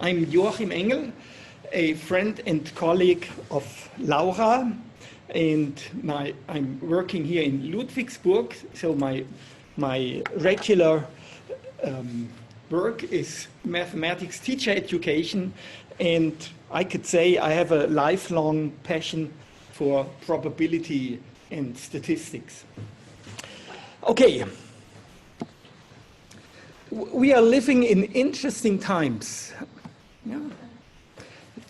I'm Joachim Engel, a friend and colleague of Laura, and I'm working here in Ludwigsburg, so my regular work is mathematics teacher education, and I could say I have a lifelong passion for probability and statistics. Okay, we are living in interesting times. Yeah.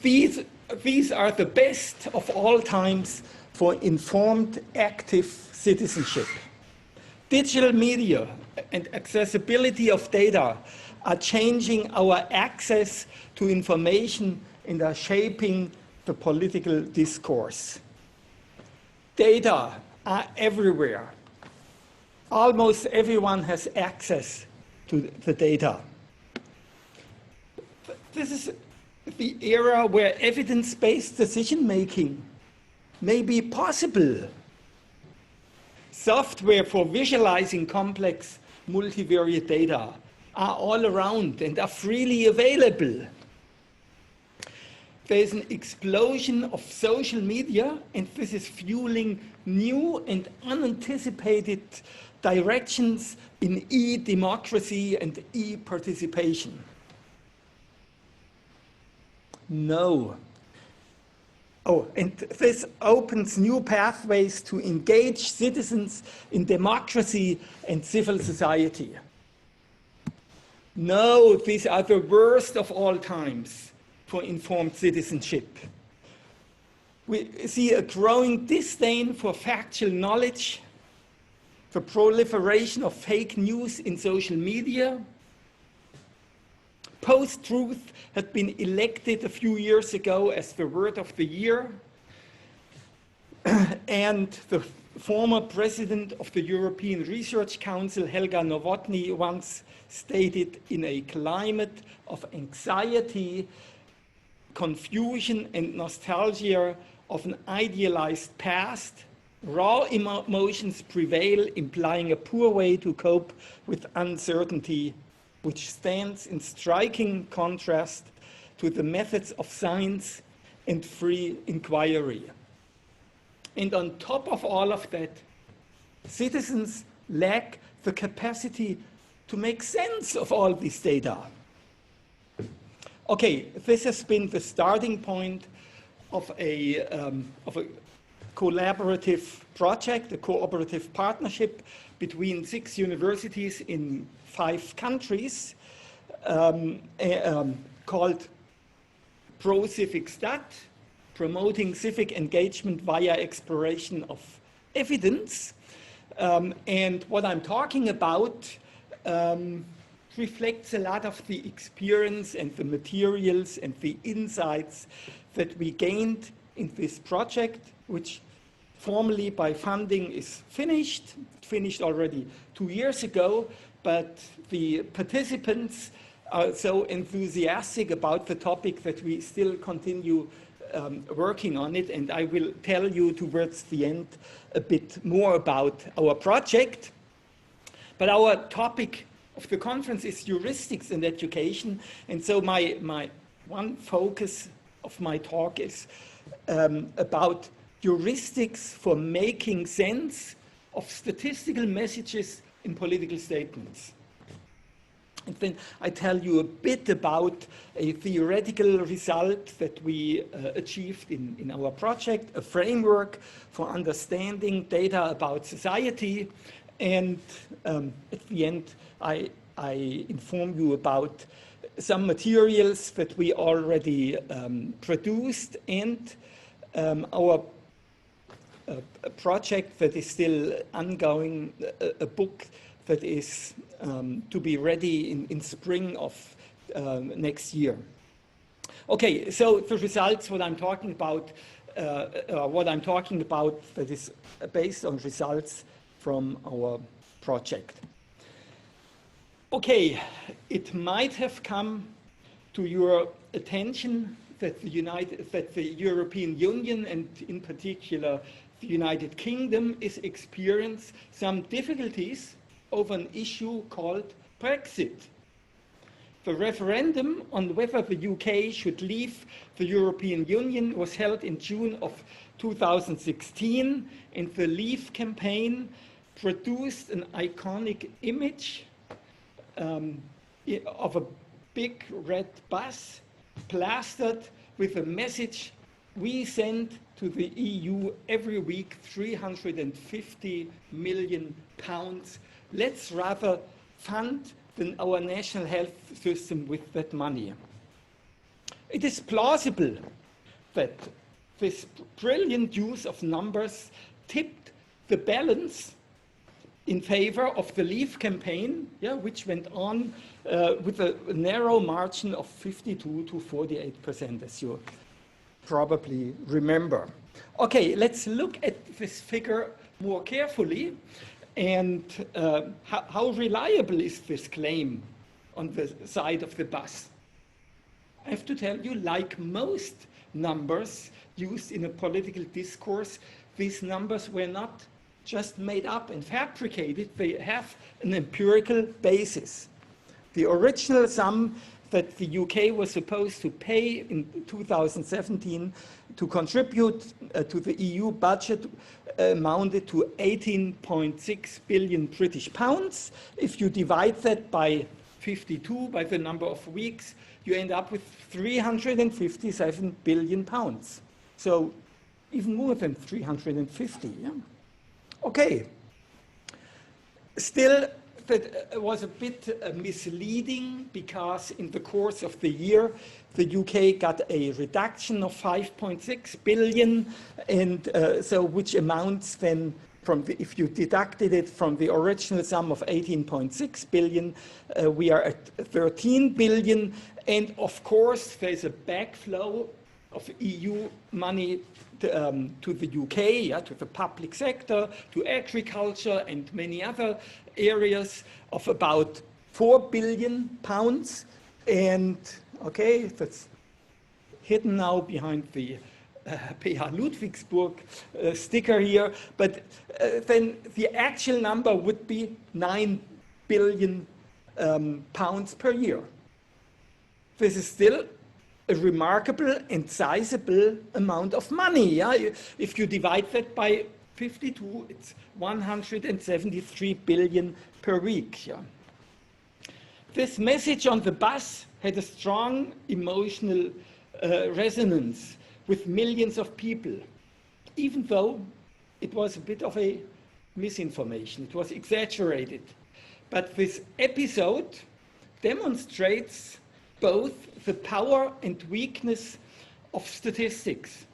These are the best of all times for informed, active citizenship. Digital media and accessibility of data are changing our access to information and are shaping the political discourse. Data are everywhere. Almost everyone has access to the data. This is the era where evidence-based decision-making may be possible. Software for visualizing complex multivariate data are all around and are freely available. There's an explosion of social media, and this is fueling new and unanticipated directions in e-democracy and e-participation. No. Oh, and this opens new pathways to engage citizens in democracy and civil society. No, these are the worst of all times for informed citizenship. We see a growing disdain for factual knowledge, the proliferation of fake news in social media. Post-truth had been elected a few years ago as the word of the year. And the former president of the European Research Council, Helga Novotny, once stated, "In a climate of anxiety, confusion and nostalgia of an idealized past, raw emotions prevail, implying a poor way to cope with uncertainty, which stands in striking contrast to the methods of science and free inquiry." And on top of all of that, citizens lack the capacity to make sense of all this data. Okay, this has been the starting point of a collaborative project, a cooperative partnership between 6 universities in 5 countries called ProCivicStat, promoting civic engagement via exploration of evidence. And what I'm talking about reflects a lot of the experience and the materials and the insights that we gained in this project, which formally by funding is finished already 2 years ago, but the participants are so enthusiastic about the topic that we still continue working on it, and I will tell you towards the end a bit more about our project. But our topic of the conference is heuristics in education, and so my one focus of my talk is about heuristics for making sense of statistical messages in political statements. And then I tell you a bit about a theoretical result that we achieved in our project, a framework for understanding data about society, and at the end I inform you about some materials that we already produced, and our project that is still ongoing, a book that is to be ready in spring of next year. Okay, so the results, what I'm talking about that is based on results from our project. Okay, it might have come to your attention that the European Union, and in particular the United Kingdom, is experiencing some difficulties over an issue called Brexit. The referendum on whether the UK should leave the European Union was held in June of 2016, and the Leave campaign produced an iconic image of a big red bus plastered with a message: we send to the EU every week 350 million pounds. Let's rather fund our national health system with that money. It is plausible that this brilliant use of numbers tipped the balance in favor of the Leave campaign, which went on with a narrow margin of 52 to 48%, as you probably remember. Okay, let's look at this figure more carefully. And how reliable is this claim on the side of the bus? I have to tell you, like most numbers used in a political discourse, these numbers were not just made up and fabricated. They have an empirical basis. The original sum that the UK was supposed to pay in 2017 to contribute to the EU budget amounted to 18.6 billion British pounds. If you divide that by 52, by the number of weeks, you end up with 357 billion pounds. So even more than 350. Yeah? Okay. Still, that was a bit misleading, because in the course of the year, the UK got a reduction of 5.6 billion, and so which amounts then, if you deducted it from the original sum of 18.6 billion, we are at 13 billion. And of course, there's a backflow of EU money to the UK, to the public sector, to agriculture, and many other areas, of about 4 billion pounds. And okay, that's hidden now behind the PH Ludwigsburg sticker here, but then the actual number would be 9 billion pounds per year. This is still a remarkable and sizable amount of money. Yeah? If you divide that by 52, it's 173 billion per week. Yeah? This message on the bus had a strong emotional resonance with millions of people, even though it was a bit of a misinformation. It was exaggerated. But this episode demonstrates both the power and weakness of statistics.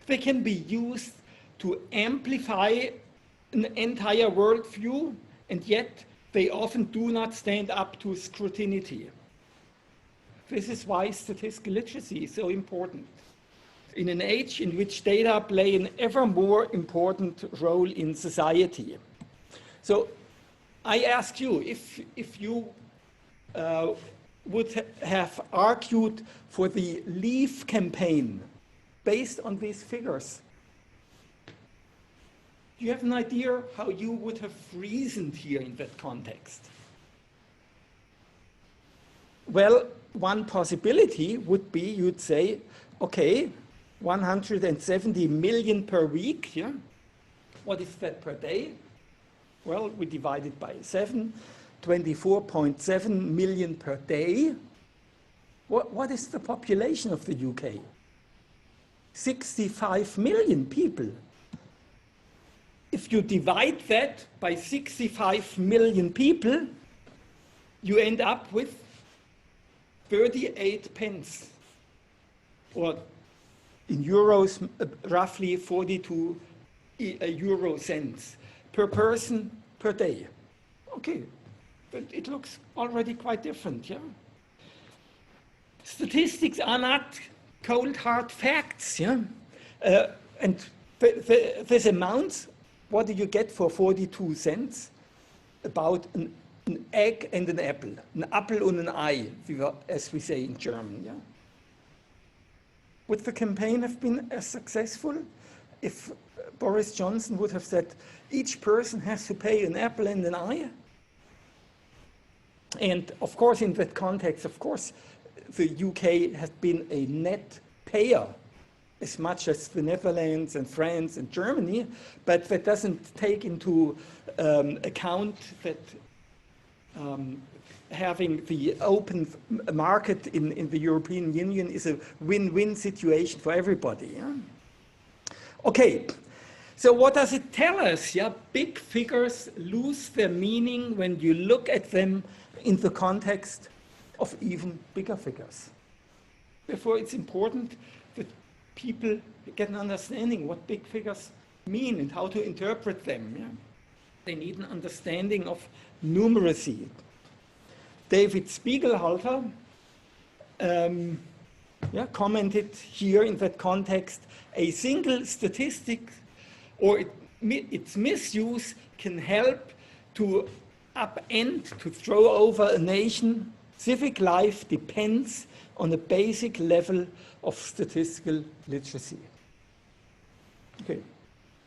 They can be used to amplify an entire worldview, and yet they often do not stand up to scrutiny. This is why statistical literacy is so important in an age in which data play an ever more important role in society. So I ask you, if you would have argued for the Leave campaign based on these figures, do you have an idea how you would have reasoned here in that context? Well, one possibility would be you'd say, okay, 170 million per week, yeah? What is that per day? Well, we divide it by 7, 24.7 million per day. What is the population of the UK? 65 million people. If you divide that by 65 million people, you end up with 38 pence, or in euros, roughly 42 euro cents per person per day. Okay, but it looks already quite different, yeah? Statistics are not cold hard facts, yeah? And this amount, what do you get for 42 cents? About an egg and an apple. An apple und ein Ei, as we say in German, yeah? Would the campaign have been as successful if Boris Johnson would have said, each person has to pay an apple and an eye? And of course, in that context, of course, the UK has been a net payer as much as the Netherlands and France and Germany, but that doesn't take into account that having the open market in the European Union is a win-win situation for everybody. Yeah? Okay, so what does it tell us? Yeah, big figures lose their meaning when you look at them in the context of even bigger figures. Therefore, it's important that people get an understanding what big figures mean and how to interpret them. Yeah? They need an understanding of numeracy. David Spiegelhalter commented here in that context, a single statistic or its misuse can help to upend, to throw over a nation. Civic life depends on a basic level of statistical literacy. Okay,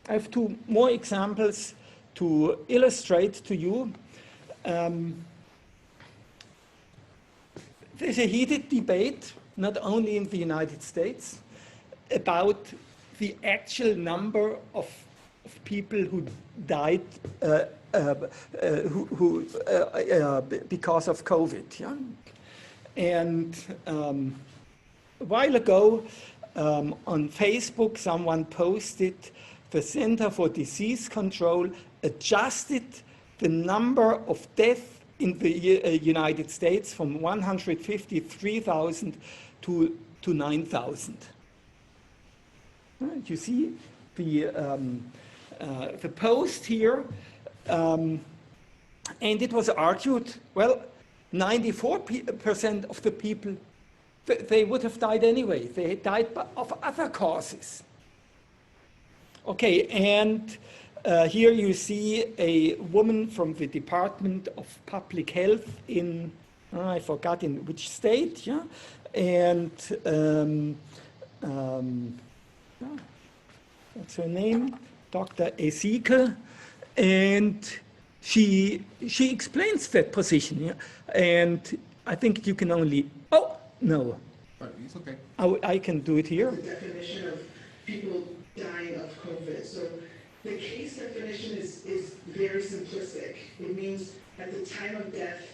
I have two more examples to illustrate to you. There's a heated debate, not only in the United States, about the actual number of people who died because of COVID. Yeah? And a while ago, on Facebook, someone posted the Center for Disease Control adjusted the number of deaths in the United States from 153,000 to 9,000. You see the post here, and it was argued, well, 94% of the people, they would have died anyway. They died of other causes. Okay, and here you see a woman from the Department of Public Health in, I forgot in which state, yeah? And what's her name? Dr. Ezekiel. And she explains that position, yeah? And I think you can only, oh, no. It's okay. I can do it here. The definition of people dying of COVID. So the case definition is very simplistic. It means at the time of death,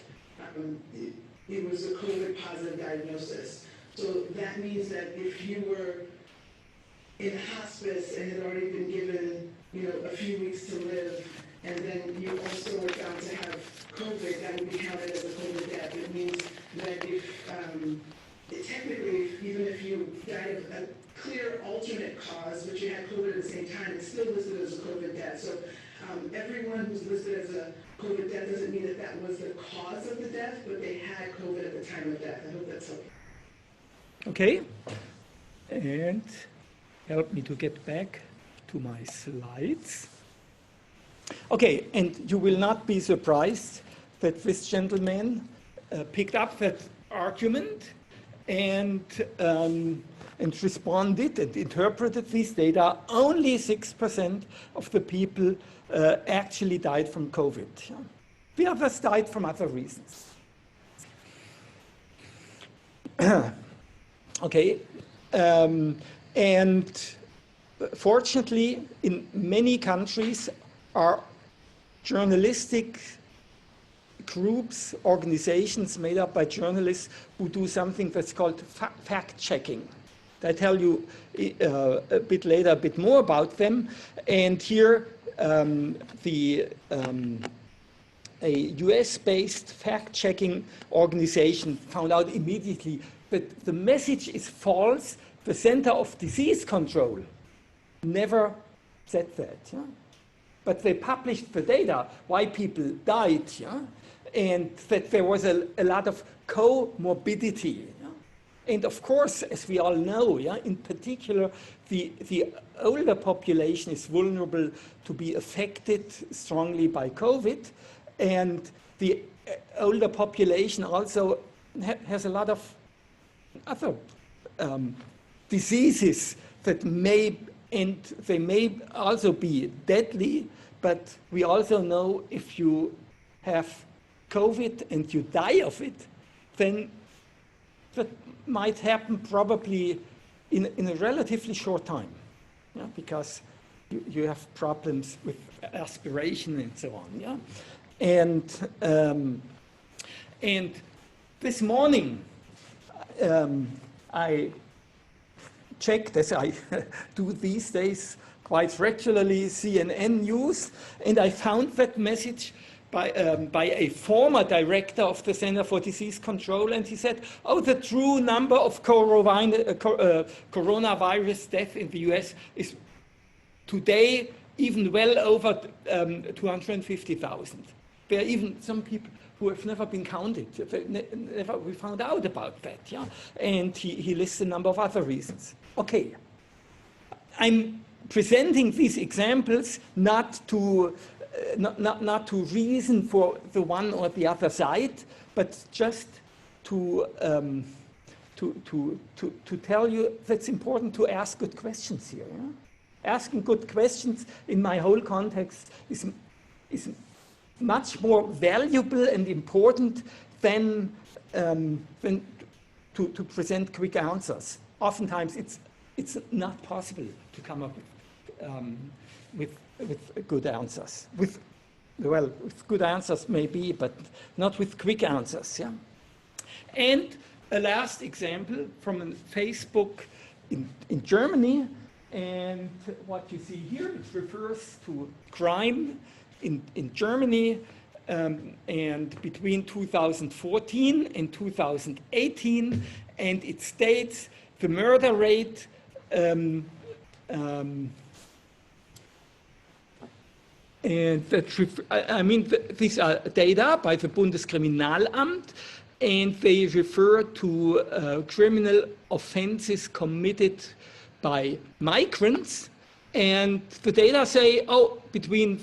it was a COVID positive diagnosis. So that means that if you were in hospice and had already been given, a few weeks to live, and then you also were found to have COVID, that would be counted as a COVID death. It means that if, technically, even if you died of a clear alternate cause, but you had COVID at the same time, it's still listed as a COVID death. So everyone who's listed as a COVID death doesn't mean that that was the cause of the death, but they had COVID at the time of death. I hope that's helpful. Okay, and help me to get back to my slides. Okay, and you will not be surprised that this gentleman picked up that argument and responded and interpreted these data. Only 6% of the people actually died from COVID. The others died from other reasons. Okay, and fortunately, in many countries, are journalistic groups, organizations made up by journalists who do something that's called fact-checking. I tell you a bit later a bit more about them. And here, a US-based fact-checking organization found out immediately that the message is false. The Center of Disease Control never said that. Yeah? But they published the data, why people died, yeah? And that there was a lot of comorbidity. Yeah? And of course, as we all know, yeah, in particular, the older population is vulnerable to be affected strongly by COVID. And the older population also has a lot of other diseases that may also be deadly, but we also know if you have COVID and you die of it, then that might happen probably in a relatively short time, yeah? Because you have problems with aspiration and so on. Yeah? And this morning, I checked, as I do these days quite regularly, CNN News, and I found that message by a former director of the Center for Disease Control, and he said, oh, the true number of coronavirus deaths in the US is today even well over 250,000. There are even some people who have never been counted. Never we found out about that. Yeah? And he lists a number of other reasons. Okay, I'm presenting these examples not to reason for the one or the other side, but just to tell you that it's important to ask good questions here. Yeah? Asking good questions in my whole context is much more valuable and important than to present quick answers. Oftentimes, it's not possible to come up with good answers. With good answers maybe, but not with quick answers. Yeah. And a last example from a Facebook in Germany, and what you see here, it refers to crime in Germany, and between 2014 and 2018, and it states the murder rate and these are data by the Bundeskriminalamt, and they refer to criminal offenses committed by migrants. And the data say, oh, between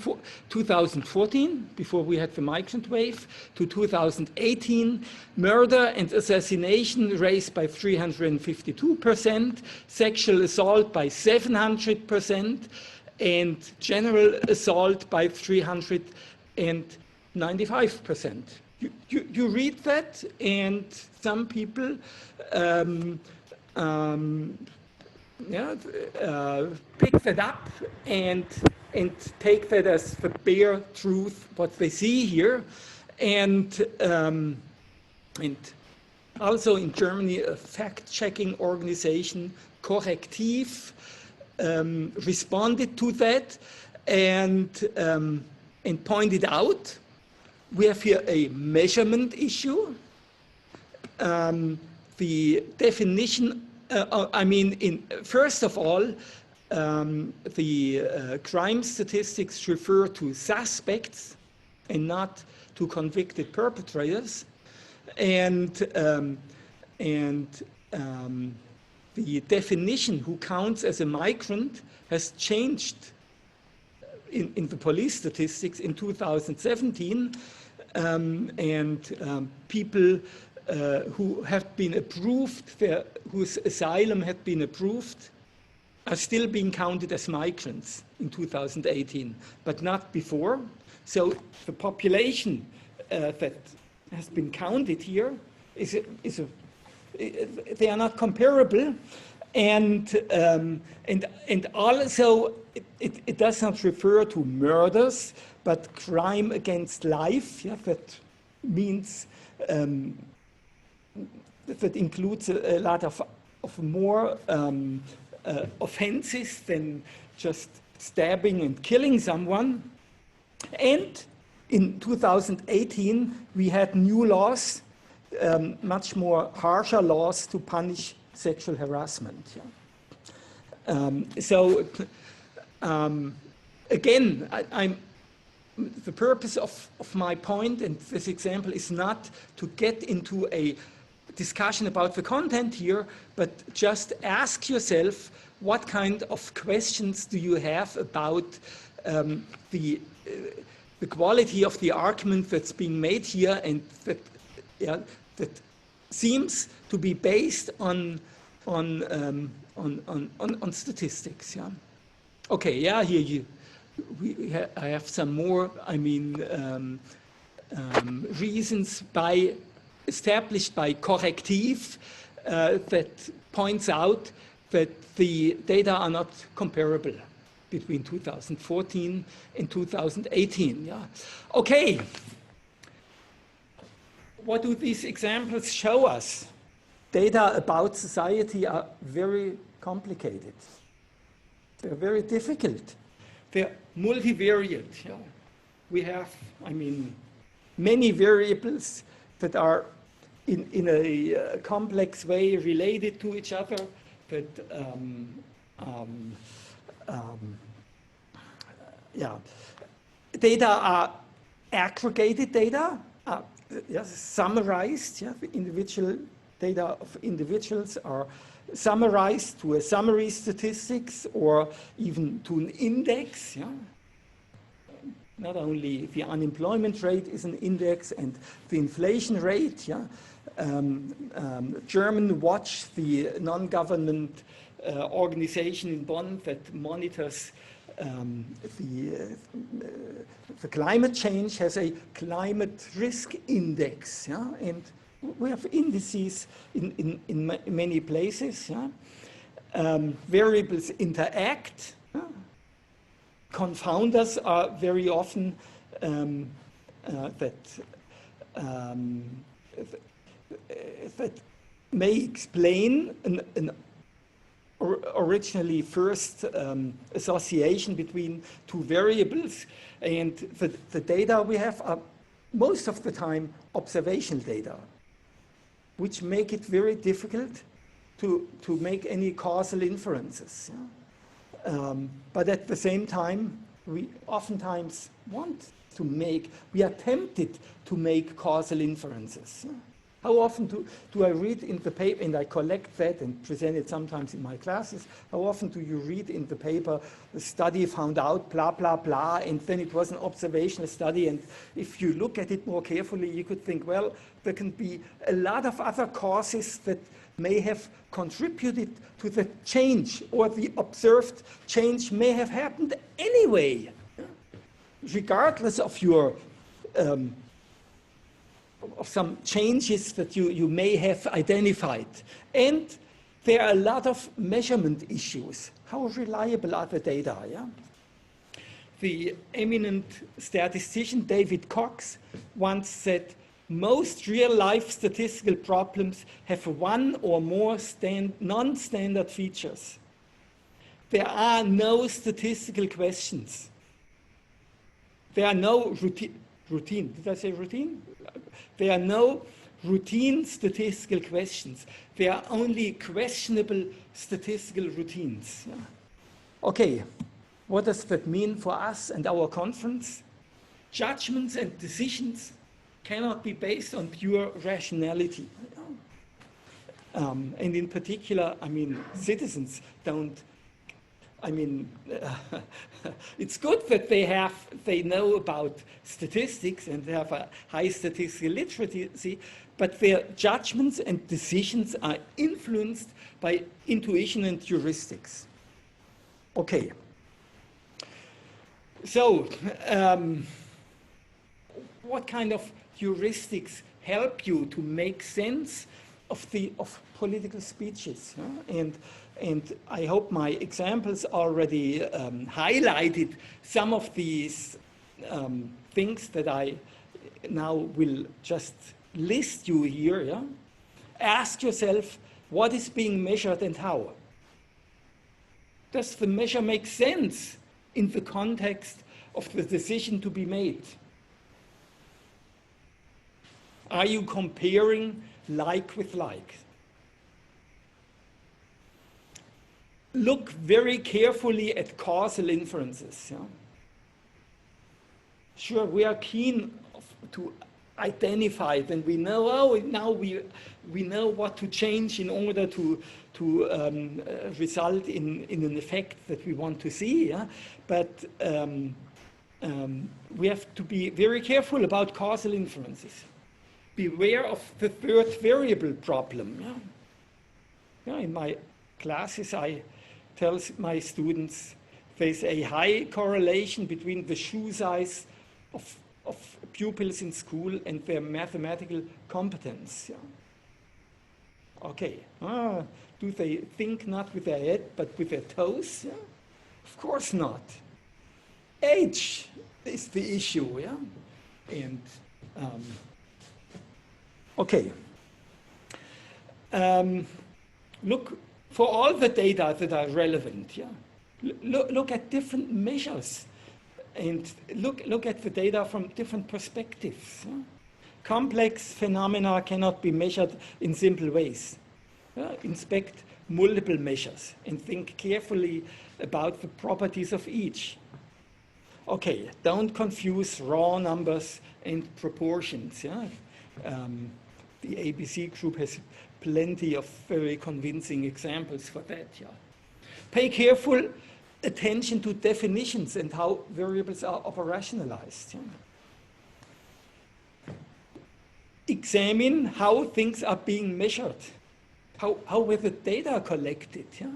2014, before we had the migrant wave, to 2018, murder and assassination raised by 352%, sexual assault by 700%, and general assault by 395%. You read that, and some people pick that up and take that as the bare truth, what they see here. And also in Germany, a fact-checking organization, Korrektiv, responded to that and pointed out we have here a measurement issue. The definition, first of all, the crime statistics refer to suspects and not to convicted perpetrators, and the definition who counts as a migrant has changed in the police statistics in 2017, people who have been approved, whose asylum had been approved, are still being counted as migrants in 2018, but not before. So the population that has been counted here they are not comparable, and also it does not refer to murders, but crime against life. Yeah, that means that includes a lot of more offenses than just stabbing and killing someone. And in 2018, we had new laws, much more harsher laws to punish sexual harassment. Yeah. Again, the purpose of my point and this example is not to get into a discussion about the content here, but just ask yourself what kind of questions do you have about the quality of the argument that's being made here, and that seems to be based on statistics. Yeah. Okay. Yeah. Here I have some more. reasons established by corrective that points out that the data are not comparable between 2014 and 2018. Yeah. Okay. What do these examples show us? Data about society are very complicated. They're very difficult. They're multivariate. Yeah. We have, many variables that are in a complex way related to each other, that data are aggregated data, summarized. Yeah, the individual data of individuals are summarized to a summary statistics or even to an index. Yeah. Not only the unemployment rate is an index and the inflation rate. Yeah. German Watch, the non-government organization in Bonn that monitors the climate change, has a climate risk index. Yeah. And we have indices in many places. Yeah. Variables interact. Yeah. Confounders are very often that may explain an originally first association between two variables, and the data we have are most of the time observational data, which make it very difficult to make any causal inferences. Yeah? But at the same time, we oftentimes we are tempted to make causal inferences. Yeah? How often do I read in the paper, and I collect that and present it sometimes in my classes, how often do you read in the paper, the study found out blah, blah, blah, and then it was an observational study, and if you look at it more carefully, you could think, well, there can be a lot of other causes that may have contributed to the change, or the observed change may have happened anyway, regardless of your of some changes that you may have identified. And there are a lot of measurement issues. How reliable are the data? Yeah? The eminent statistician David Cox once said, most real-life statistical problems have one or more non-standard features. There are no statistical questions. There are no routine. Did I say routine? There are no routine statistical questions. There are only questionable statistical routines. Yeah. Okay, what does that mean for us and our conference? Judgments and decisions cannot be based on pure rationality. And in particular, citizens don't. It's good that they know about statistics and they have a high statistical literacy, but their judgments and decisions are influenced by intuition and heuristics. Okay. So, what kind of heuristics help you to make sense of political speeches? Yeah? And I hope my examples already highlighted some of these things that I now will just list you here. Yeah? Ask yourself, what is being measured and how? Does the measure make sense in the context of the decision to be made? Are you comparing like with like? Look very carefully at causal inferences. Yeah? Sure, we are keen to identify them. We know, now we know what to change in order to result in an effect that we want to see. Yeah? But we have to be very careful about causal inferences. Beware of the third variable problem. Yeah? Yeah, in my classes, I tell my students there's a high correlation between the shoe size of pupils in school and their mathematical competence. Yeah? Okay, do they think not with their head but with their toes? Yeah? Of course not. Age is the issue, yeah? And, okay. Look for all the data that are relevant, yeah? Look at different measures and look at the data from different perspectives. Yeah? Complex phenomena cannot be measured in simple ways. Yeah? Inspect multiple measures and think carefully about the properties of each. Okay, don't confuse raw numbers and proportions. Yeah? The ABC group has plenty of very convincing examples for that. Yeah? Pay careful attention to definitions and how variables are operationalized. Yeah? Examine how things are being measured. How were the data collected? Yeah?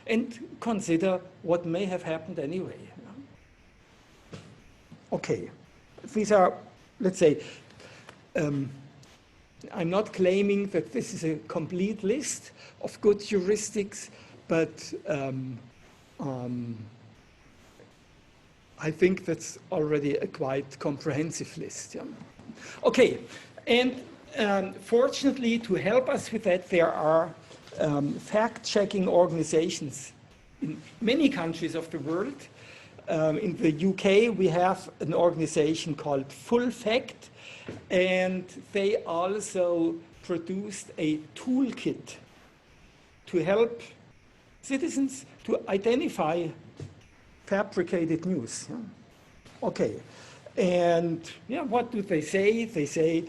And consider what may have happened anyway. Yeah? Okay, these are, let's say, I'm not claiming that this is a complete list of good heuristics, but I think that's already a quite comprehensive list. Yeah? Okay, and fortunately, to help us with that, there are fact-checking organizations in many countries of the world. In the UK, we have an organization called Full Fact, and they also produced a toolkit to help citizens to identify fabricated news. Yeah? Okay, and yeah, what do they say? They say,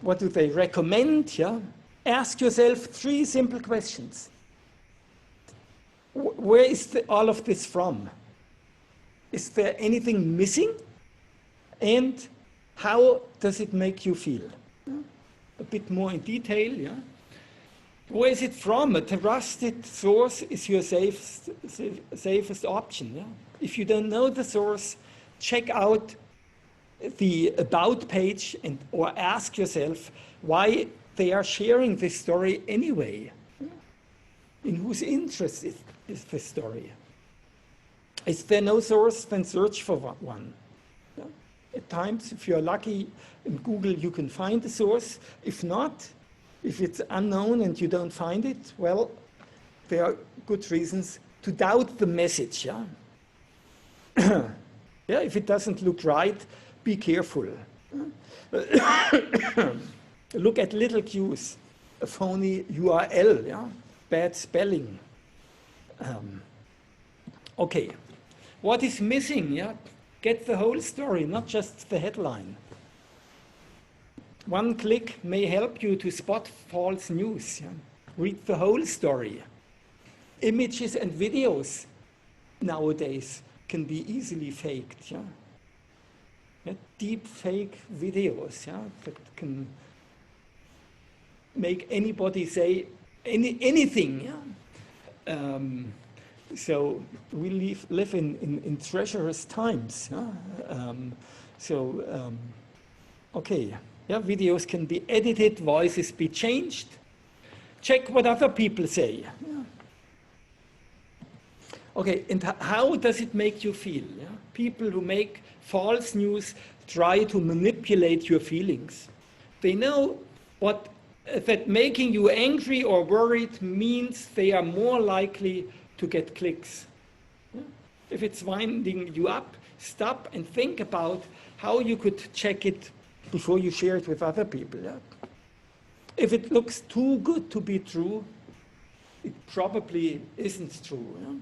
what do they recommend? Yeah? Ask yourself 3 simple questions. Where is all of this from? Is there anything missing? And how does it make you feel? Yeah? A bit more in detail. Yeah? Where is it from? A trusted source is your safest option. Yeah? If you don't know the source, check out the About page or ask yourself why they are sharing this story anyway. Yeah? In whose interest is this story? Is there no source? Then search for one. Yeah? At times, if you're lucky, in Google you can find the source. If not, if it's unknown and you don't find it, well, there are good reasons to doubt the message. Yeah? Yeah, if it doesn't look right, be careful. Look at little cues, a phony URL, yeah? Bad spelling. Okay, what is missing? Yeah? Get the whole story, not just the headline. One click may help you to spot false news. Yeah? Read the whole story. Images and videos nowadays can be easily faked. Yeah? Yeah? Deep fake videos, yeah? That can make anybody say anything. Yeah? So we live in treacherous times. Yeah? Okay. Yeah, videos can be edited, voices be changed. Check what other people say. Yeah. Okay, and how does it make you feel? Yeah? People who make false news try to manipulate your feelings. They know that making you angry or worried means they are more likely to get clicks. Yeah? If it's winding you up, stop and think about how you could check it before you share it with other people. Yeah? If it looks too good to be true, it probably isn't true. Yeah?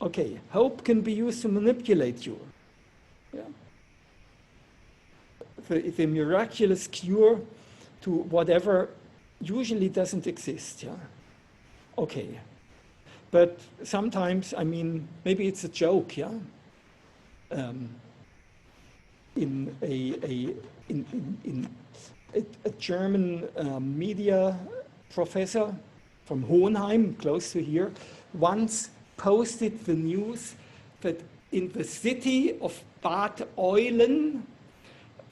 Okay, hope can be used to manipulate you. Yeah? The miraculous cure to whatever usually doesn't exist. Yeah? Okay, but sometimes, I mean, maybe it's a joke. Yeah. In a German media professor from Hohenheim, close to here, once posted the news that in the city of Bad Eulen,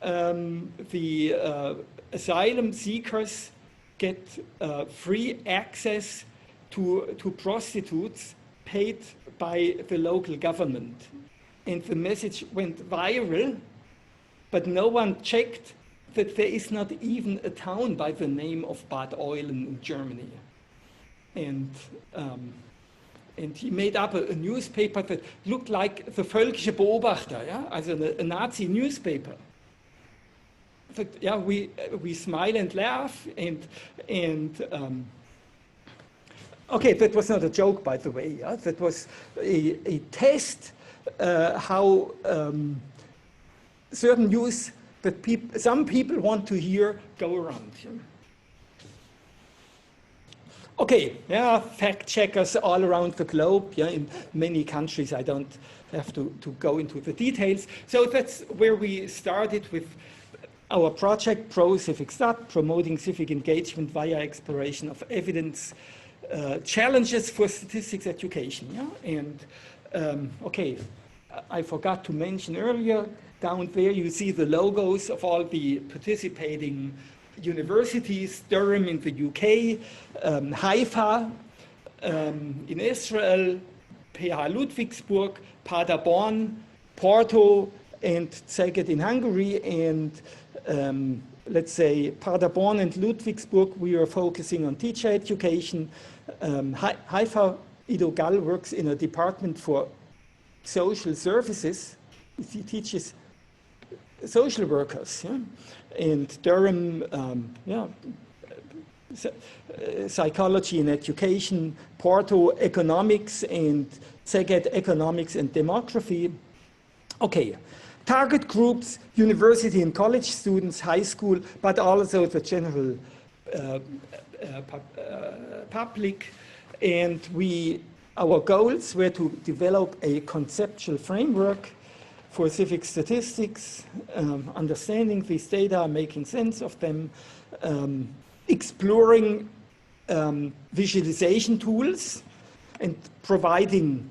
the asylum seekers get free access to prostitutes paid by the local government. And the message went viral, but no one checked that there is not even a town by the name of Bad Eulen in Germany. And he made up a newspaper that looked like the Völkische Beobachter, yeah? Also a Nazi newspaper. That, yeah, we smile and laugh, and okay, that was not a joke, by the way. Yeah? That was a test how certain news that some people want to hear go around. Yeah? Okay, yeah, fact checkers all around the globe, yeah, in many countries. I don't have to go into the details. So that's where we started with our project, ProCivicStat, promoting civic engagement via exploration of evidence, challenges for statistics education. Yeah? And okay, I forgot to mention earlier, down there you see the logos of all the participating universities: Durham in the UK, Haifa in Israel, PH Ludwigsburg, Paderborn, Porto, and Szeged in Hungary. And let's say Paderborn and Ludwigsburg, we are focusing on teacher education. Haifa, Ido Gall works in a department for social services. He teaches social workers. Yeah? And Durham, yeah, psychology and education, Porto, economics, and Szeged, economics and demography. Okay, target groups, university and college students, high school, but also the general public. And our goals were to develop a conceptual framework for civic statistics, understanding these data, making sense of them, exploring visualization tools, and providing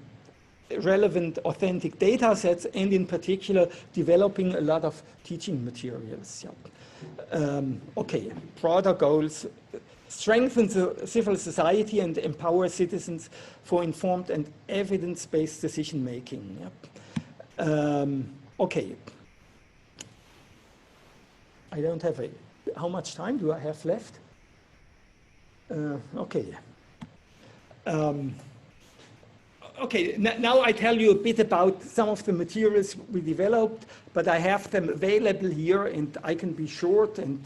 relevant, authentic data sets, and in particular, developing a lot of teaching materials. Yeah. Okay, broader goals: strengthen the civil society and empower citizens for informed and evidence-based decision-making. Yeah. Okay. I don't have how much time do I have left? Okay. Okay, now I tell you a bit about some of the materials we developed, but I have them available here, and I can be short and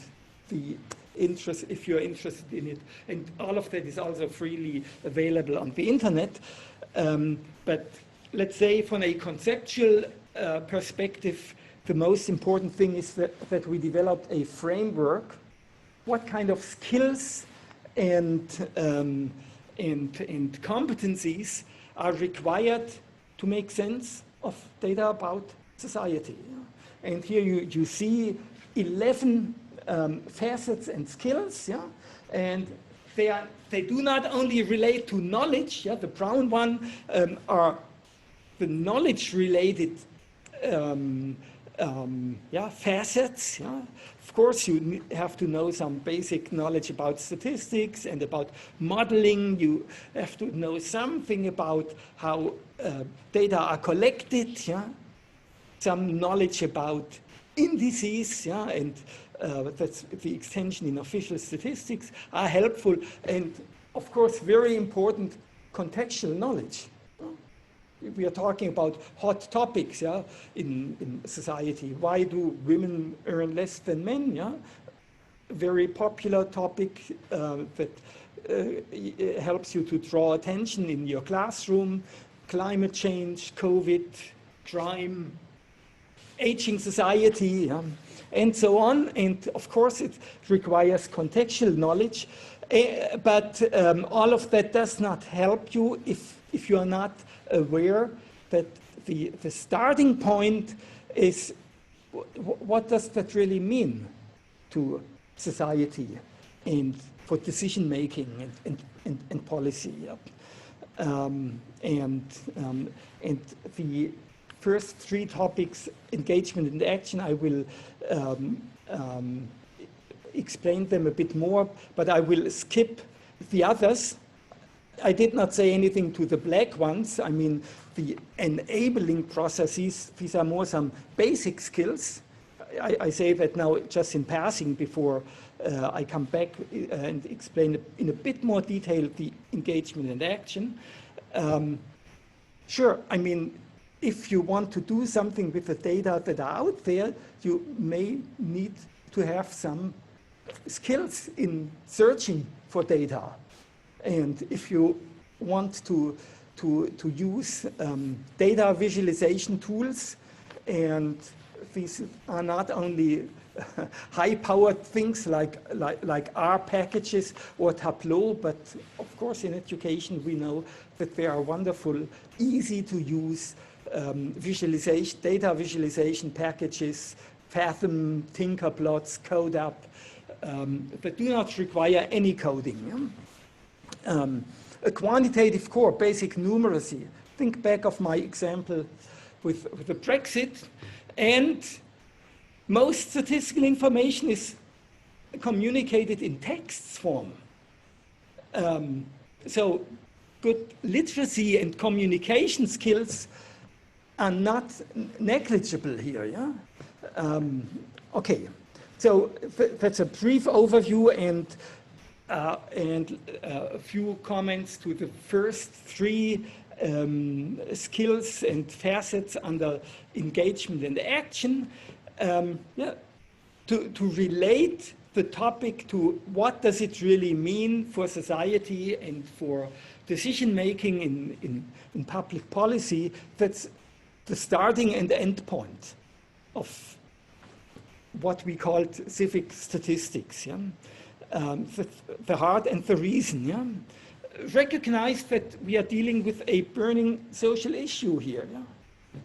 if you're interested in it. And all of that is also freely available on the internet. But let's say from a conceptual perspective, the most important thing is that we developed a framework. What kind of skills and competencies are required to make sense of data about society? And here you see 11 facets and skills, yeah? And they do not only relate to knowledge, yeah? The brown one are the knowledge-related facets. Yeah? Of course, you have to know some basic knowledge about statistics and about modeling. You have to know something about how data are collected. Yeah? Some knowledge about indices, yeah? And that's the extension in official statistics are helpful. And of course, very important contextual knowledge. We are talking about hot topics, yeah, in society. Why do women earn less than men? Yeah, a very popular topic that helps you to draw attention in your classroom. Climate change, COVID, crime, aging society, yeah, and so on. And of course, it requires contextual knowledge. But all of that does not help you if you are not aware that the starting point is what does that really mean to society and for decision making and policy. And the first three topics, engagement and action, I will explain them a bit more, but I will skip the others. I did not say anything to the black ones. I mean, the enabling processes, these are more some basic skills. I say that now just in passing before I come back and explain in a bit more detail the engagement and action. Sure, I mean, if you want to do something with the data that are out there, you may need to have some skills in searching for data. And if you want to use data visualization tools, and these are not only high-powered things like R packages or Tableau, but of course in education we know that there are wonderful, easy-to-use data visualization packages, Fathom, Tinkerplots, CodeUp, that do not require any coding. A quantitative core, basic numeracy. Think back of my example with the Brexit, and most statistical information is communicated in text form. So good literacy and communication skills are not negligible here. Yeah? Okay, so that's a brief overview and a few comments to the first three skills and facets under engagement and action. To relate the topic to what does it really mean for society and for decision making in public policy, that's the starting and end point of what we called civic statistics. Yeah? The heart and the reason. Yeah? Recognize that we are dealing with a burning social issue here. Yeah?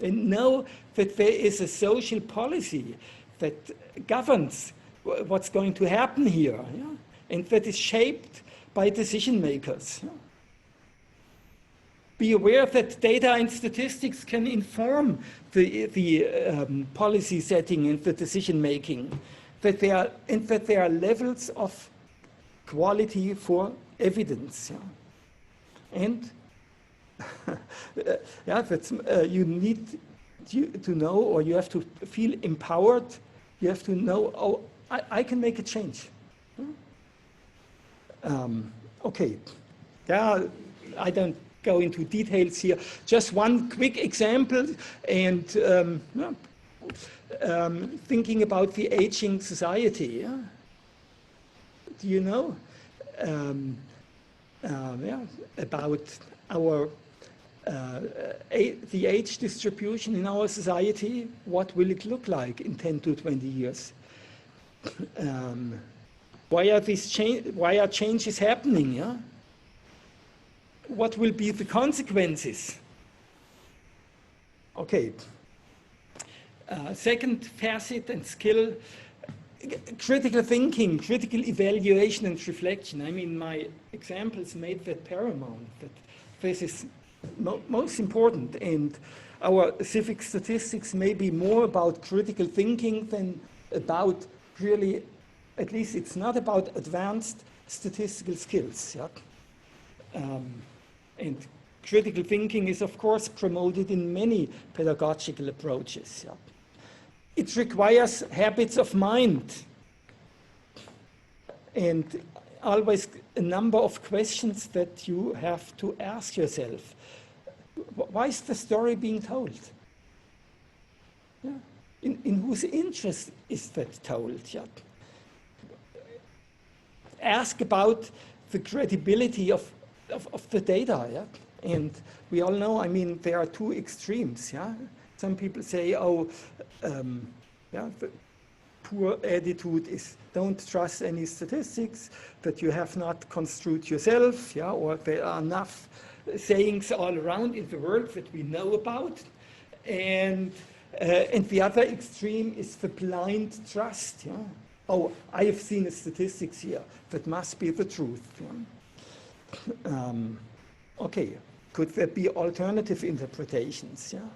And know that there is a social policy that governs what's going to happen here, yeah? And that is shaped by decision makers. Yeah? Be aware that data and statistics can inform the policy setting and the decision making, that there are levels of quality for evidence. Yeah? And yeah, that's, you need to know, or you have to feel empowered. You have to know, oh, I can make a change. Okay, yeah, I don't go into details here. Just one quick example, and thinking about the aging society. Yeah? Do you know about our the age distribution in our society? What will it look like in 10 to 20 years? Why are changes happening? Yeah? What will be the consequences? Okay. Second facet and skill, critical thinking, critical evaluation and reflection. I mean, my examples made that paramount, that this is most important, and our civic statistics may be more about critical thinking than about really, at least it's not about advanced statistical skills. Yeah? And critical thinking is, of course, promoted in many pedagogical approaches. Yeah? It requires habits of mind and always a number of questions that you have to ask yourself. Why is the story being told? Yeah? In whose interest is that told? Yeah? Ask about the credibility of the data. Yeah? And we all know, I mean, there are two extremes. Yeah? Some people say, oh, the poor attitude is don't trust any statistics that you have not construed yourself, yeah? Or there are enough sayings all around in the world that we know about. And the other extreme is the blind trust. Yeah? Oh, I have seen the statistics here. That must be the truth. Yeah? Okay, could there be alternative interpretations? Yeah?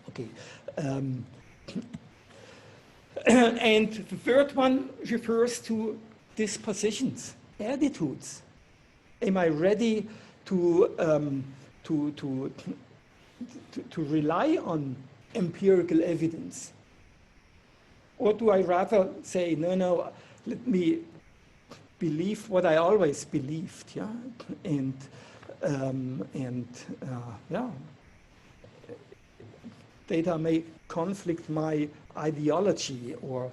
Okay. And the third one refers to dispositions, attitudes. Am I ready to rely on empirical evidence? Or do I rather say, no, let me believe what I always believed, yeah? Yeah, data may conflict my ideology or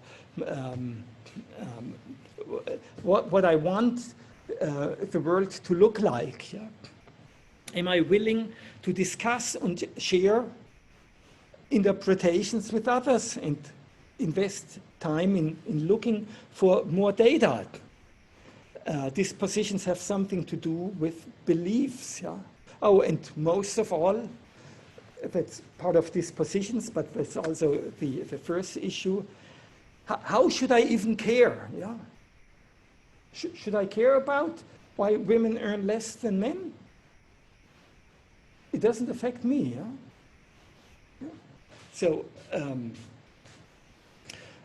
what I want the world to look like. Yeah? Am I willing to discuss and share interpretations with others and invest time in looking for more data? Dispositions have something to do with beliefs. Yeah? Oh, and most of all, that's part of dispositions, but that's also the first issue. How should I even care? Yeah? Should I care about why women earn less than men? It doesn't affect me. Yeah? Yeah. So,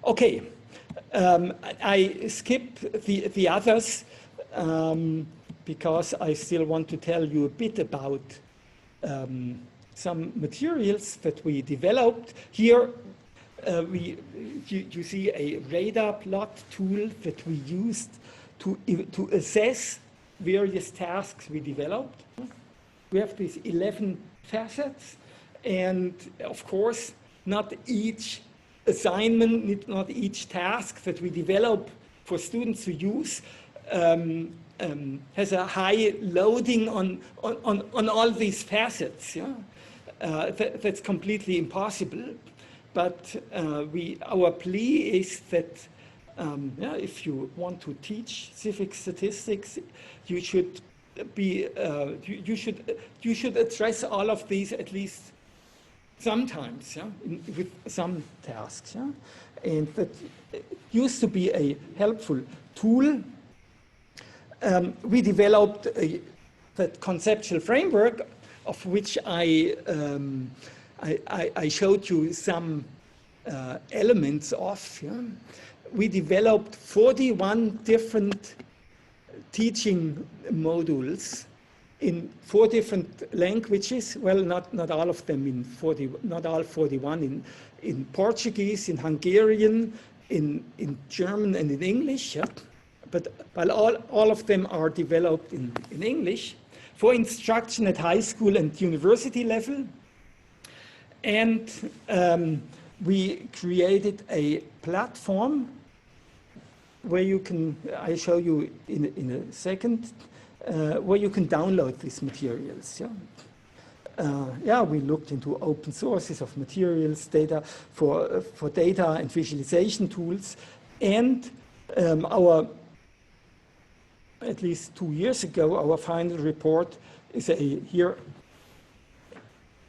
okay. I skip the others because I still want to tell you a bit about some materials that we developed. Here you see a radar plot tool that we used to assess various tasks we developed. We have these 11 facets, and of course, not each assignment, not each task that we develop for students to use has a high loading on all these facets. Yeah? That's completely impossible. But our plea is that yeah, if you want to teach civic statistics, you should you should address all of these at least sometimes, yeah, with some tasks. Yeah? And that used to be a helpful tool. We developed that conceptual framework of which I showed you some elements of. Yeah? We developed 41 different teaching modules in 4 different languages. Well, not all of them in not all 41 in Portuguese, in Hungarian, in German, and in English. Yeah? But all of them are developed in English for instruction at high school and university level. And we created a platform where you can, I show you in a second, where you can download these materials. Yeah? Yeah, we looked into open sources of materials, data for data and visualization tools, and at least 2 years ago, our final report is a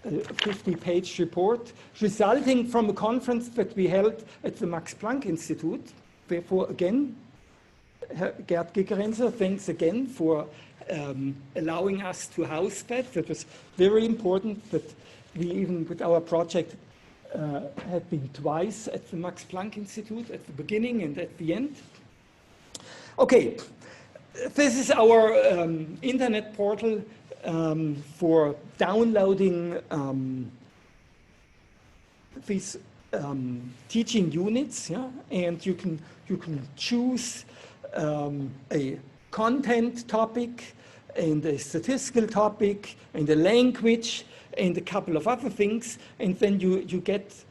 50-page report resulting from a conference that we held at the Max Planck Institute. Therefore, again, Gerd Gigerenzer, thanks again for allowing us to house that. That was very important that we, even with our project, had been twice at the Max Planck Institute, at the beginning and at the end. Okay, this is our internet portal for downloading these teaching units, yeah? And you can choose a content topic and a statistical topic and a language and a couple of other things, and then you get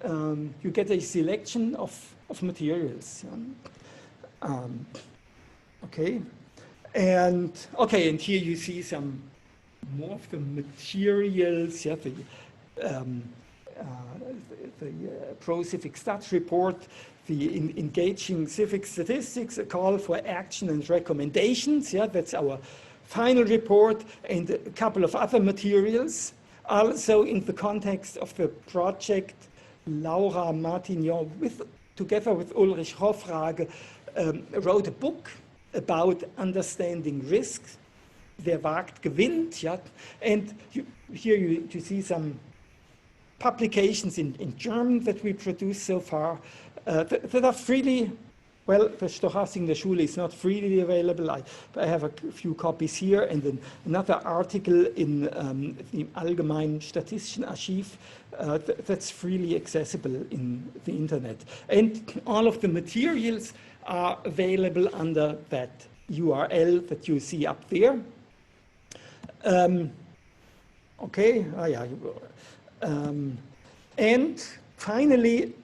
a selection of materials. Yeah? Okay, and here you see some more of the materials. Yeah, the ProCivicStat report, the engaging civic statistics, a call for action and recommendations. Yeah, that's our final report, and a couple of other materials. Also, in the context of the project, Laura Martignon, together with Ulrich Hofrage, wrote a book about understanding risks. Wer wagt, gewinnt. Yeah? And here you see some publications in German that we produced so far that are freely, well, the Stochastik in der Schule is not freely available. I have a few copies here, and then another article in the Allgemeinen Statistischen Archiv that's freely accessible in the internet. And all of the materials are available under that URL that you see up there. Okay, and finally,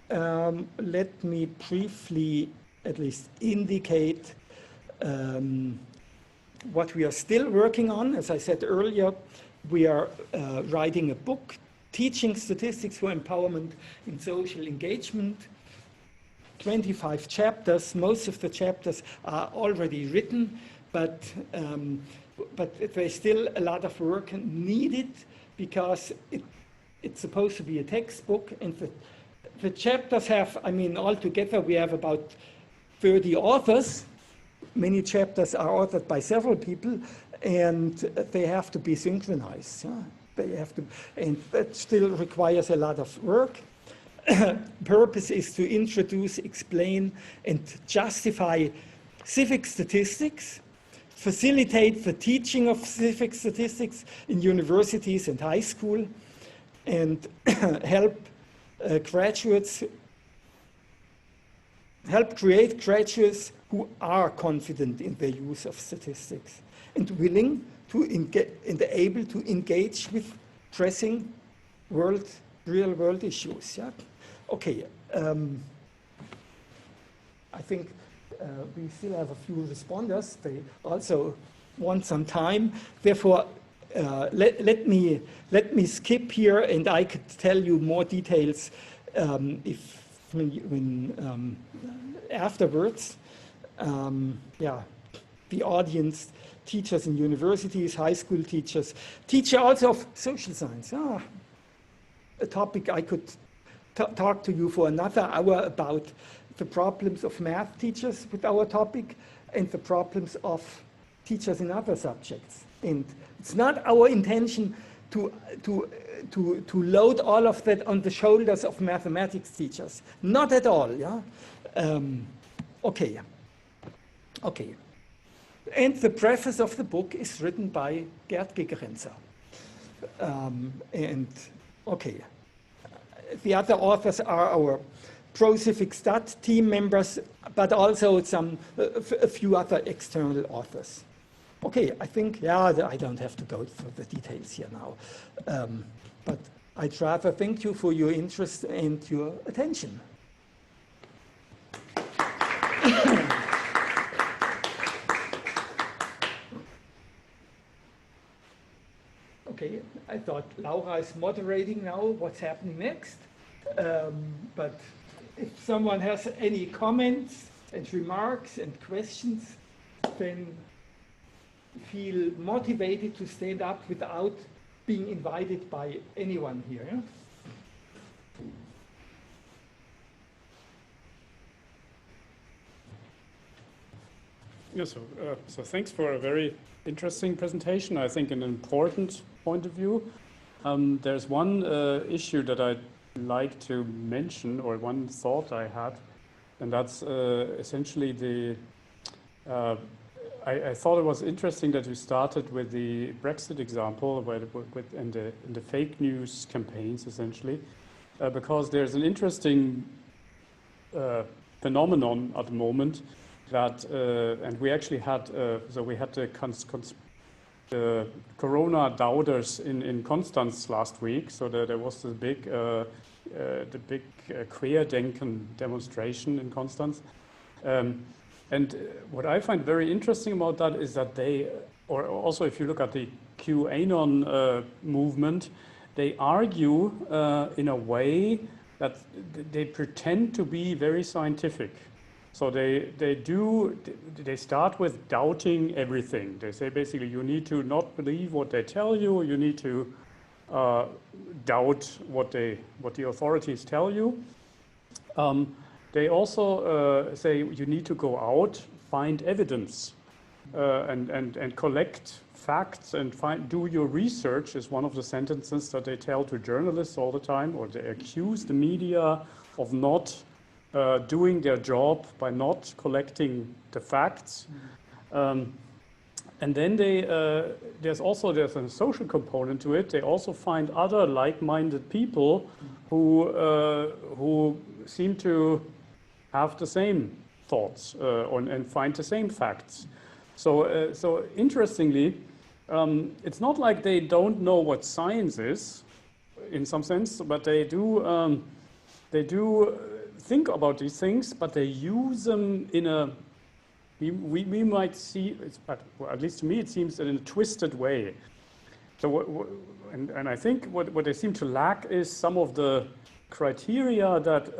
let me briefly at least indicate what we are still working on. As I said earlier, we are writing a book, Teaching Statistics for Empowerment in Social Engagement. 25 chapters. Most of the chapters are already written, but there's still a lot of work needed because it's supposed to be a textbook, and the chapters have, I mean, altogether we have about 30 authors. Many chapters are authored by several people, and they have to be synchronized. Yeah? They have to, and that still requires a lot of work. Purpose is to introduce, explain, and justify civic statistics, facilitate the teaching of civic statistics in universities and high school, and help create graduates who are confident in their use of statistics and willing to and able to engage with pressing real-world issues. Yeah? Okay, I think we still have a few responders. They also want some time. Therefore, let me skip here, and I could tell you more details when afterwards. Yeah, the audience, teachers in universities, high school teachers, teacher also of social science. A topic I could talk to you for another hour about the problems of math teachers with our topic and the problems of teachers in other subjects. And it's not our intention to load all of that on the shoulders of mathematics teachers. Not at all, yeah? Okay. And the preface of the book is written by Gerd Gigerenzer. The other authors are our ProCivicStat team members, but also a few other external authors. Okay, I think, I don't have to go for the details here now. But I'd rather thank you for your interest and your attention. Okay, I thought Laura is moderating now what's happening next. But if someone has any comments and remarks and questions, then feel motivated to stand up without being invited by anyone here. Yeah? Yeah, so thanks for a very interesting presentation. I think an important point of view. There's one issue that I'd like to mention, or one thought I had, and that's essentially the. I thought it was interesting that we started with the Brexit example, and the fake news campaigns, essentially, because there's an interesting phenomenon at the moment that, and we actually had, we had the Corona doubters in Konstanz last week. So there was the big Querdenken demonstration in Konstanz. And what I find very interesting about that is that they, or also if you look at the QAnon movement, they argue in a way that they pretend to be very scientific. So they start with doubting everything. They say basically you need to not believe what they tell you. You need to doubt what the authorities tell you. They also say you need to go out, find evidence. and collect facts and do your research is one of the sentences that they tell to journalists all the time, or they accuse the media of not doing their job by not collecting the facts. And then there's a social component to it. They also find other like-minded people who seem to have the same thoughts and find the same facts. So interestingly, it's not like they don't know what science is, in some sense, but they do think about these things, but they use them in a we might see, well, at least to me, it seems in a twisted way. So, and I think what they seem to lack is some of the criteria that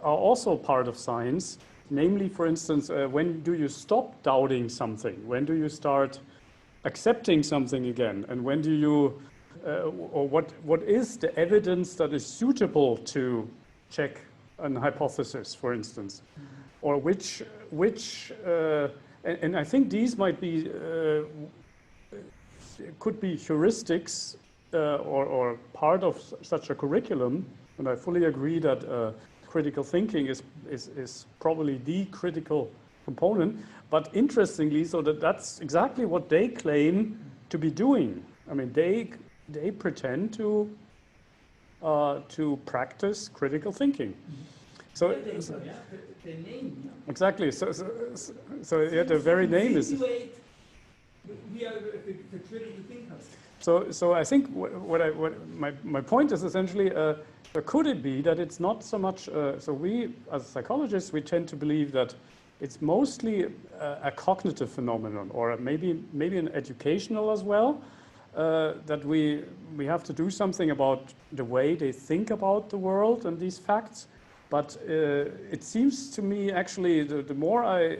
are also part of science. Namely, for instance, when do you stop doubting something? When do you start accepting something again? And when do you, or what is the evidence that is suitable to check an hypothesis, for instance? Or and I think these might be, could be heuristics or part of such a curriculum. And I fully agree that critical thinking is probably the critical component. But interestingly, so that's exactly what they claim to be doing. I mean, they pretend to practice critical thinking. So the name. Exactly. So yeah, the very name is. We are the critical thinkers. So I think my point is essentially, could it be that it's not so much? So we, as psychologists, we tend to believe that it's mostly a cognitive phenomenon, or maybe an educational as well. That we have to do something about the way they think about the world and these facts. But it seems to me, actually, the more I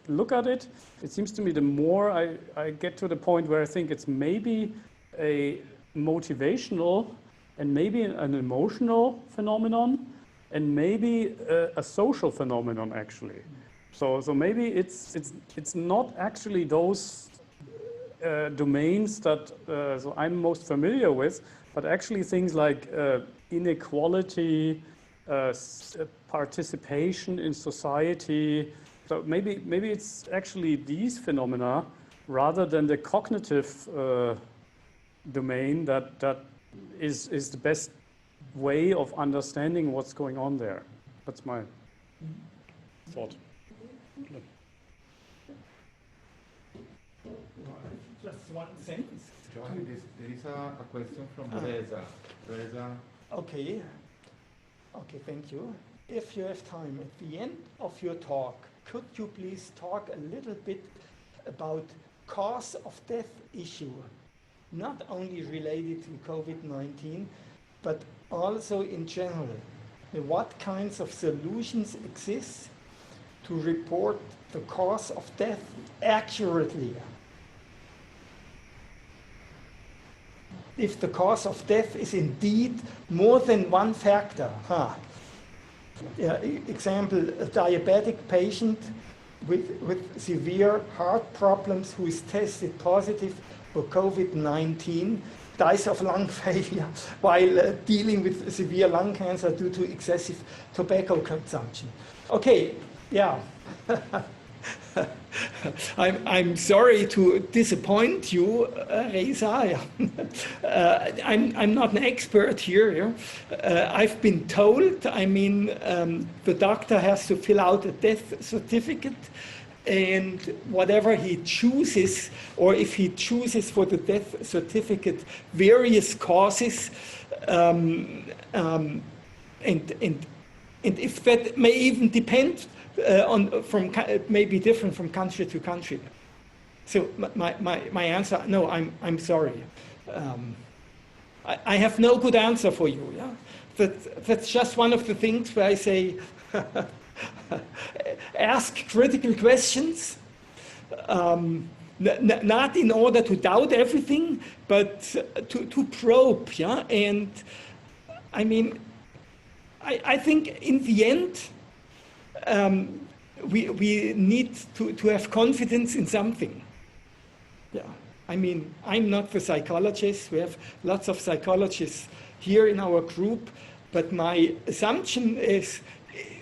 look at it, it seems to me the more I get to the point where I think it's maybe a motivational and maybe an emotional phenomenon and maybe a social phenomenon, actually. So maybe it's not actually those domains that so I'm most familiar with, but actually things like inequality, participation in society. So maybe it's actually these phenomena rather than the cognitive domain that is the best way of understanding what's going on there. That's my thought. Just one sentence. John, there is a question from Teresa. Okay. Okay, thank you. If you have time, at the end of your talk, could you please talk a little bit about cause of death issue, not only related to COVID-19, but also in general? What kinds of solutions exist to report the cause of death accurately? If the cause of death is indeed more than one factor. Example, a diabetic patient with severe heart problems who is tested positive for COVID-19 dies of lung failure while dealing with severe lung cancer due to excessive tobacco consumption. Okay, yeah. I'm sorry to disappoint you, Reza. I'm not an expert here. I've been told, I mean, the doctor has to fill out a death certificate, and whatever he chooses, or if he chooses for the death certificate various causes, and if that may even depend may be different from country to country. So my answer, no, I'm sorry. I have no good answer for you. Yeah, that's just one of the things where I say, ask critical questions, not in order to doubt everything, but to probe. Yeah, and I mean, I think in the end, we need to have confidence in something. Yeah, I mean, I'm not the psychologist. We have lots of psychologists here in our group, but my assumption is,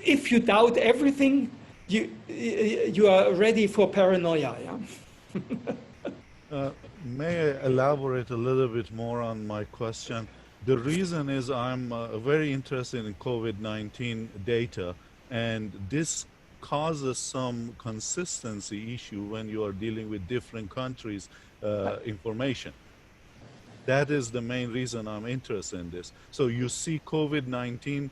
if you doubt everything, you are ready for paranoia. Yeah? May I elaborate a little bit more on my question? The reason is I'm very interested in COVID-19 data, and this causes some consistency issue when you are dealing with different countries' information. That is the main reason I'm interested in this. So you see COVID-19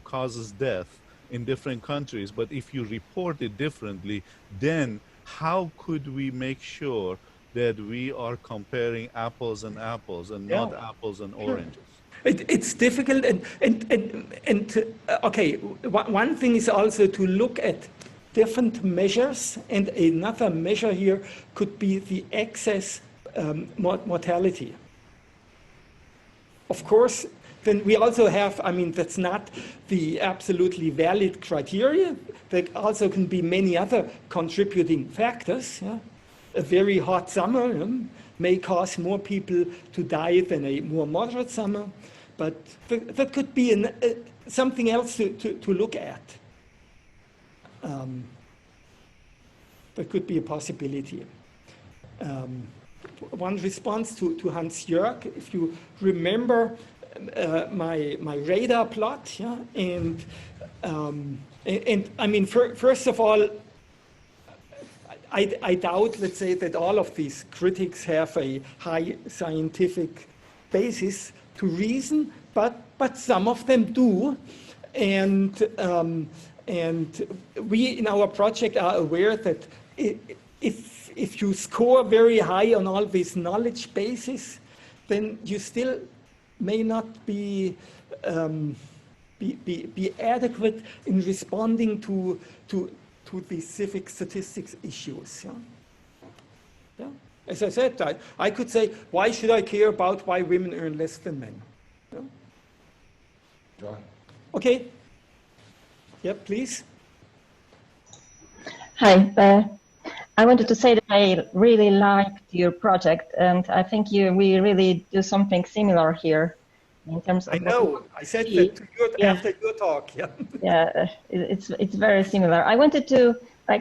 causes death in different countries, but if you report it differently, then how could we make sure that we are comparing apples and apples and not apples and oranges? It's difficult, and okay, one thing is also to look at different measures, and another measure here could be the excess mortality. Of course, then we also have, I mean, that's not the absolutely valid criteria. There also can be many other contributing factors. Yeah? A very hot summer may cause more people to die than a more moderate summer, but that could be something else to look at. That could be a possibility. One response to Hans-Jörg, if you remember my radar plot, yeah, and I mean, first of all, I doubt, let's say, that all of these critics have a high scientific basis to reason, but some of them do, and we in our project are aware that if you score very high on all these knowledge bases, then you still may not be adequate in responding to the civic statistics issues. Yeah? Yeah? As I said, I could say, why should I care about why women earn less than men? Yeah? John. Okay. Yeah, please. Hi. I wanted to say that I really liked your project, and I think we really do something similar here in terms of. I know. I said that to you after your talk. Yeah. Yeah, it's very similar. I wanted to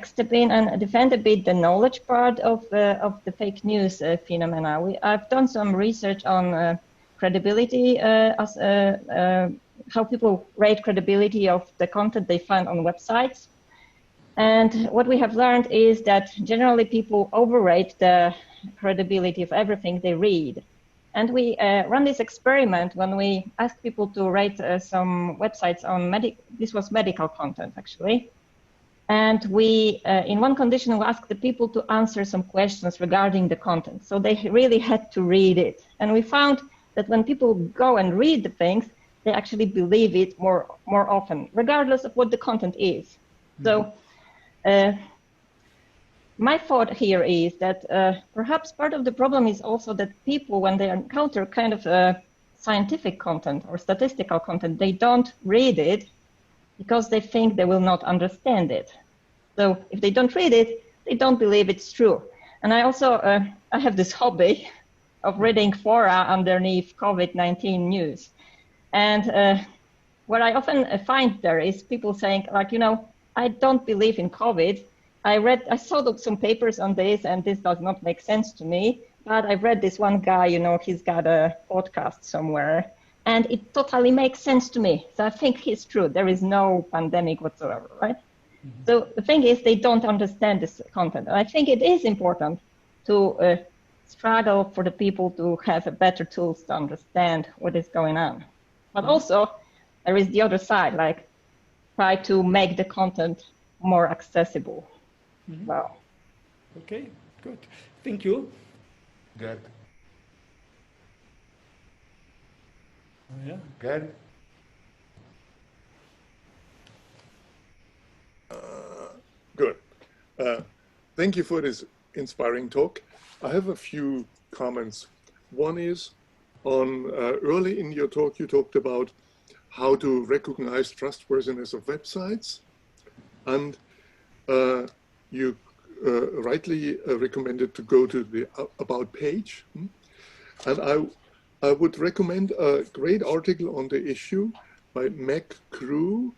step in and defend a bit the knowledge part of the fake news phenomena. I've done some research on credibility, as how people rate credibility of the content they find on websites. And what we have learned is that generally people overrate the credibility of everything they read. And we run this experiment when we asked people to rate some websites on this was medical content, actually. And we, in one condition, we asked the people to answer some questions regarding the content. So they really had to read it. And we found that when people go and read the things, they actually believe it more often, regardless of what the content is. Mm-hmm. So my thought here is that perhaps part of the problem is also that people, when they encounter kind of scientific content or statistical content, they don't read it because they think they will not understand it. So if they don't read it, they don't believe it's true. And I also, I have this hobby of reading fora underneath COVID-19 news. And what I often find there is people saying, like, you know, I don't believe in COVID. I saw some papers on this, and this does not make sense to me. But I've read this one guy, you know, he's got a podcast somewhere, and it totally makes sense to me. So I think he's true. There is no pandemic whatsoever, right? Mm-hmm. So the thing is, they don't understand this content. And I think it is important to struggle for the people to have better tools to understand what is going on. But also, there is the other side, like try to make the content more accessible. Mm-hmm. Wow. Okay, good. Thank you. Good. Yeah. Good. Good. Thank you for this inspiring talk. I have a few comments. One is on early in your talk, you talked about how to recognize trustworthiness of websites. And you rightly recommended to go to the About page. And I would recommend a great article on the issue by Meg Crew,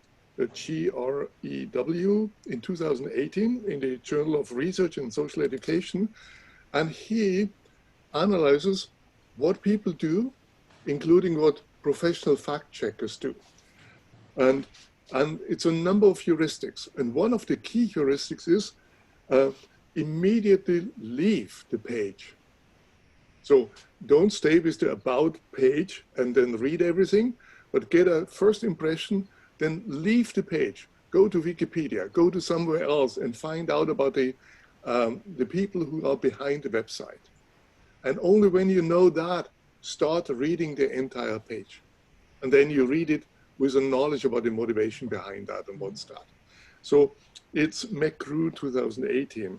G-R-E-W, in 2018 in the Journal of Research and Social Education. And he analyzes what people do, including what professional fact checkers do. And it's a number of heuristics. And one of the key heuristics is immediately leave the page. So don't stay with the About page and then read everything, but get a first impression, then leave the page. Go to Wikipedia, go to somewhere else and find out about the people who are behind the website. And only when you know that, start reading the entire page. And then you read it with a knowledge about the motivation behind that and what's that. So it's McGrew 2018.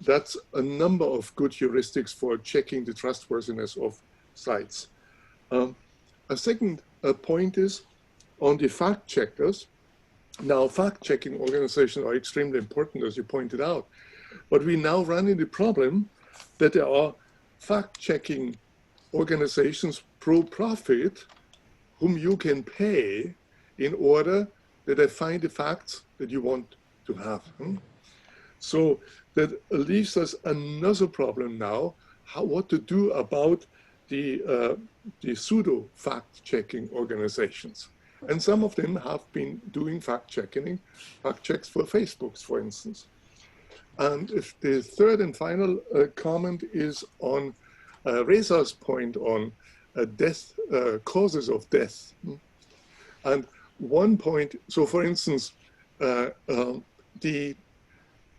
That's a number of good heuristics for checking the trustworthiness of sites. A second point is on the fact checkers. Now, fact-checking organizations are extremely important, as you pointed out, but we now run into the problem that there are fact-checking organizations pro-profit whom you can pay in order that they find the facts that you want to have. So that leaves us another problem now, what to do about the pseudo fact-checking organizations. And some of them have been doing fact checks for Facebooks, for instance. And if the third and final comment is on Reza's point on death, causes of death. And one point, so for instance,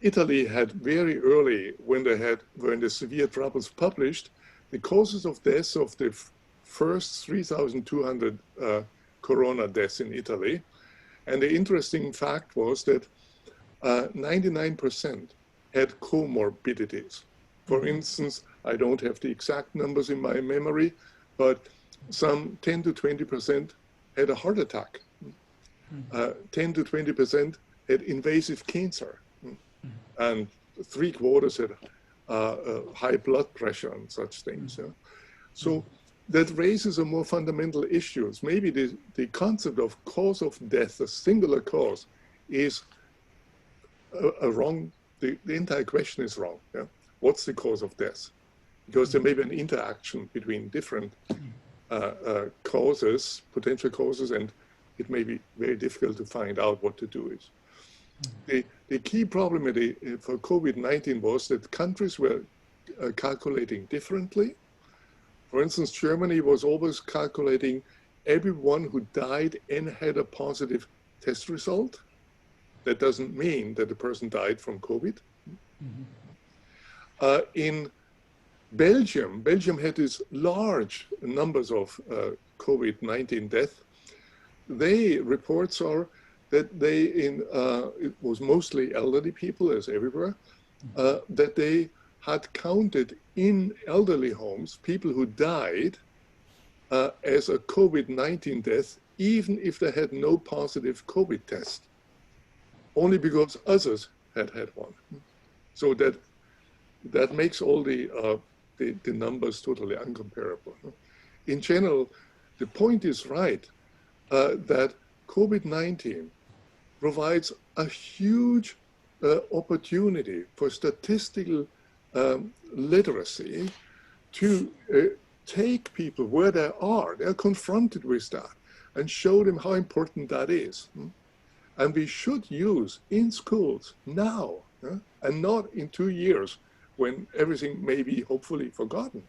Italy had very early, when the severe troubles published, the causes of death of the first 3,200 corona deaths in Italy. And the interesting fact was that 99% had comorbidities. For instance, I don't have the exact numbers in my memory, but some 10 to 20% had a heart attack. 10 to 20% had invasive cancer. And 3/4 had high blood pressure and such things. Yeah? So that raises a more fundamental issues. Maybe the concept of cause of death, a singular cause, is a wrong, the entire question is wrong. Yeah? What's the cause of death? Because there may be an interaction between different causes, potential causes, and it may be very difficult to find out what to do is. The key problem for COVID-19 was that countries were calculating differently. For instance, Germany was always calculating everyone who died and had a positive test result. That doesn't mean that the person died from COVID. In Belgium had these large numbers of COVID-19 deaths. Their reports are that it was mostly elderly people, as everywhere, that they had counted in elderly homes people who died as a COVID-19 death, even if they had no positive COVID test, only because others had one. So that makes all the numbers totally uncomparable. In general, the point is right that COVID-19 provides a huge opportunity for statistical literacy to take people where they are. They're confronted with that and show them how important that is. And we should use in schools now and not in 2 years when everything may be hopefully forgotten.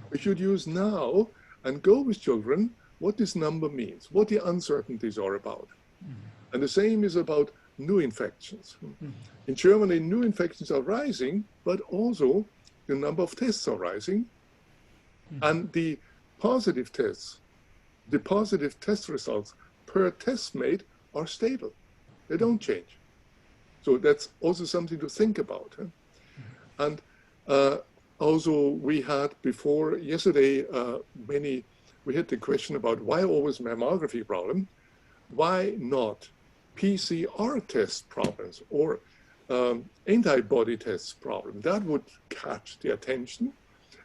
We should use now and go with children what this number means, what the uncertainties are about. And the same is about new infections. In Germany, new infections are rising, but also the number of tests are rising. And the positive tests, the positive test results per test made are stable. They don't change. So that's also something to think about. And also we had before, yesterday, we had the question about why always mammography problem? Why not PCR test problems or antibody test problem. That would catch the attention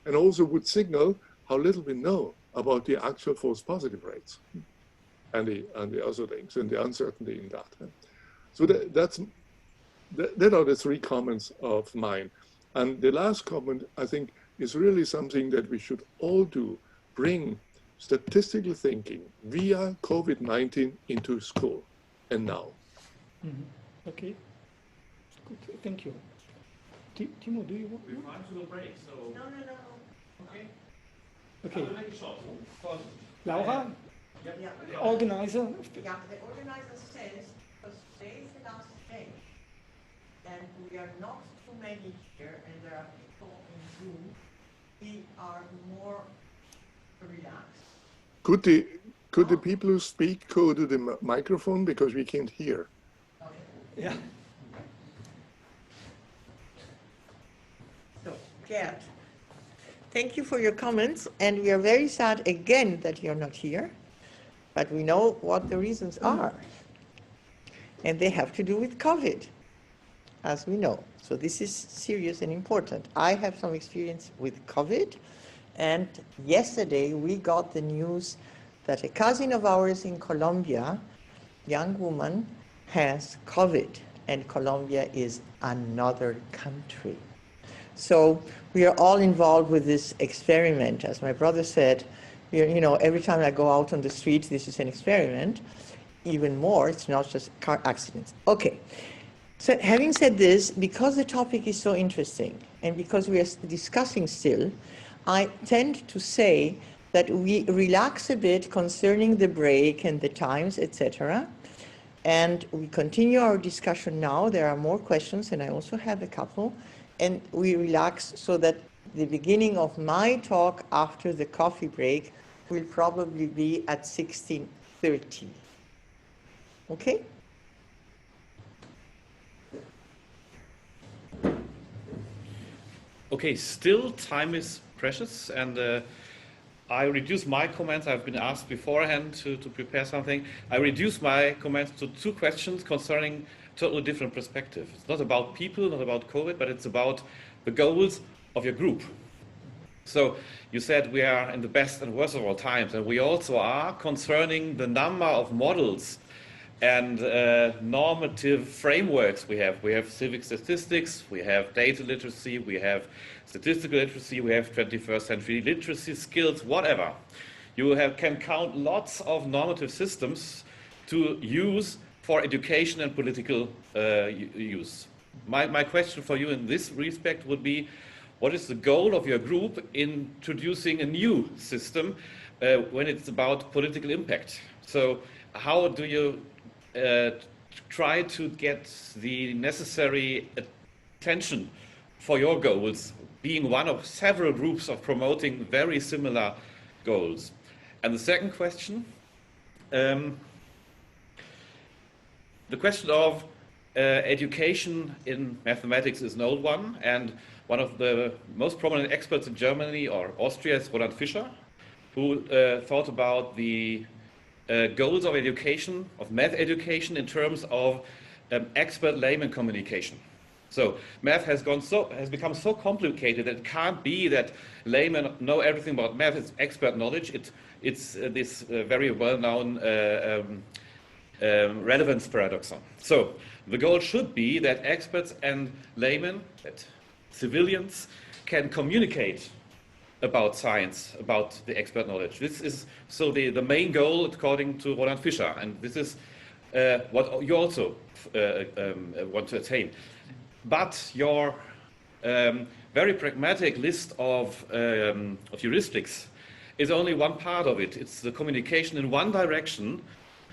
and also would signal how little we know about the actual false positive rates and the other things and the uncertainty in that. So that are the three comments of mine. And the last comment, I think, is really something that we should all do, bring statistical thinking via COVID-19 into school and now. Mm-hmm. Okay, good, thank you. Timo, do you want? We're fine to a break, so... No. Okay. Okay. I'll make it short. Laura, Yeah. organizer. Yeah, the organizer says, because today is the last day, and we are not too many here, and there are people in Zoom, we are more relaxed. Could the people who speak go to the microphone because we can't hear? Okay. Yeah. So, Gerd, thank you for your comments, and we are very sad again that you're not here, but we know what the reasons are. And they have to do with COVID, as we know. So this is serious and important. I have some experience with COVID, and yesterday we got the news that a cousin of ours in Colombia, young woman, has COVID, and Colombia is another country. So we are all involved with this experiment. As my brother said, every time I go out on the street, this is an experiment. Even more, it's not just car accidents. Okay, so having said this, because the topic is so interesting and because we are discussing still, I tend to say that we relax a bit concerning the break and the times, etc. And we continue our discussion now. There are more questions, and I also have a couple. And we relax so that the beginning of my talk after the coffee break will probably be at 16:30. Okay? Okay, still time is precious, and I reduce my comments. I've been asked beforehand to prepare something. I reduce my comments to two questions concerning totally different perspectives. It's not about people, not about COVID, but it's about the goals of your group. So you said we are in the best and worst of all times, and we also are concerning the number of models and normative frameworks we have. We have civic statistics, we have data literacy, we have statistical literacy, we have 21st century literacy skills, whatever. You can count lots of normative systems to use for education and political use. My question for you in this respect would be, what is the goal of your group in introducing a new system when it's about political impact? So how do you try to get the necessary attention for your goals, being one of several groups of promoting very similar goals? And the second question, the question of education in mathematics is an old one, and one of the most prominent experts in Germany or Austria is Roland Fischer, who thought about the goals of education, of math education, in terms of expert layman communication. So math has become so complicated that it can't be that laymen know everything about math. It's expert knowledge. It's this very well-known relevance paradoxon. So the goal should be that experts and laymen, that civilians, can communicate about science, about the expert knowledge. This is so the main goal according to Roland Fischer, and this is what you also want to attain. But your very pragmatic list of heuristics is only one part of it. It's the communication in one direction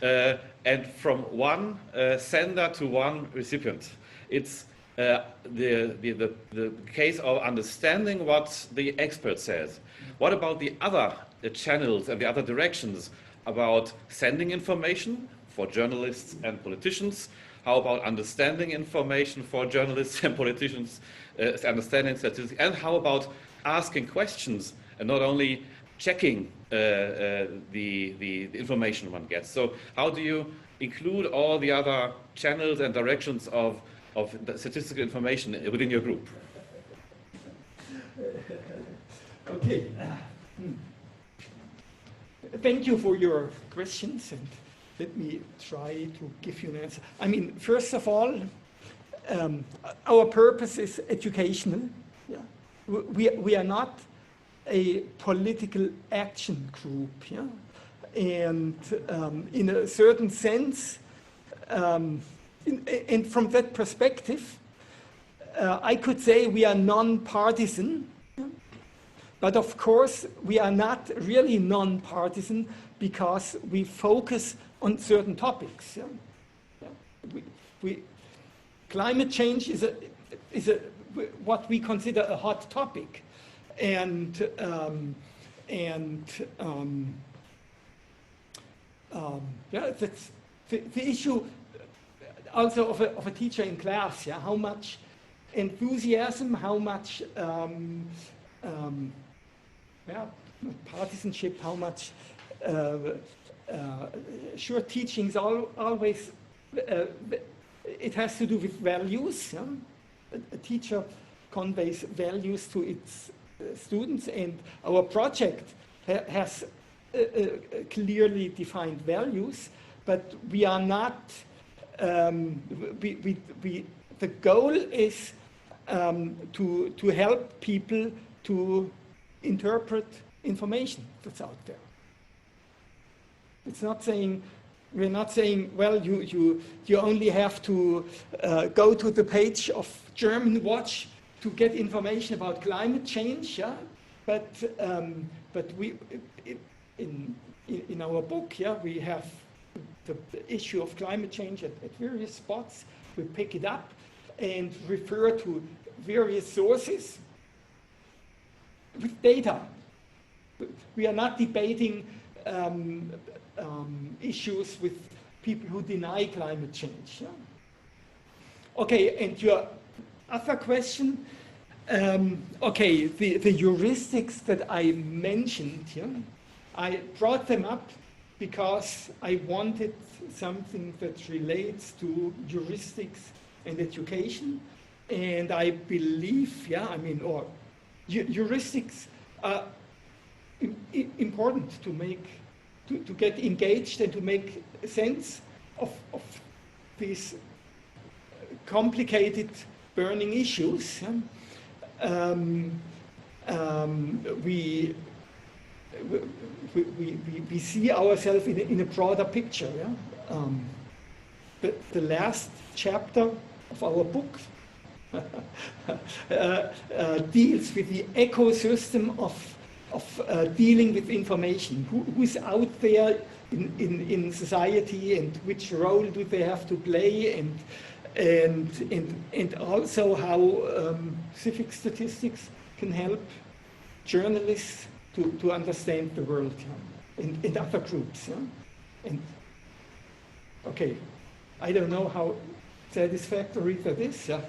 and from one sender to one recipient. It's the case of understanding what the expert says. What about the other channels and the other directions about sending information for journalists and politicians? How about understanding information for journalists and politicians, understanding statistics? And how about asking questions and not only checking the information one gets. So how do you include all the other channels and directions of the statistical information within your group? Okay. Thank you for your questions, and let me try to give you an answer. I mean, first of all, our purpose is educational. Yeah? We are not a political action group. Yeah? And in a certain sense, and from that perspective, I could say we are non-partisan. But of course, we are not really non-partisan because we focus on certain topics. Yeah? Yeah. Climate change is what we consider a hot topic, and yeah, that's the issue also of a teacher in class. Yeah, how much enthusiasm, how much yeah, partisanship, how much sure, teaching is always it has to do with values. Yeah? A teacher conveys values to its students, and our project has clearly defined values, but we are not, the goal is to help people to interpret information that's out there. It's not saying, we're not saying, well, you only have to go to the page of German Watch to get information about climate change, yeah? But we, in our book, yeah, we have the issue of climate change at various spots. We pick it up and refer to various sources with data. We are not debating issues with people who deny climate change. Yeah? Okay, and your other question, okay, the heuristics that I mentioned, yeah, I brought them up because I wanted something that relates to heuristics and education, and I believe, yeah, I mean, or heuristics are important to make, to get engaged and to make sense of these complicated burning issues. Yeah? We see ourselves in a broader picture. Yeah? The last chapter of our book deals with the ecosystem of dealing with information. Who's out there in society, and which role do they have to play, and also how civic statistics can help journalists to understand the world, yeah? and other groups. Yeah? And okay, I don't know how satisfactory that is. Yeah?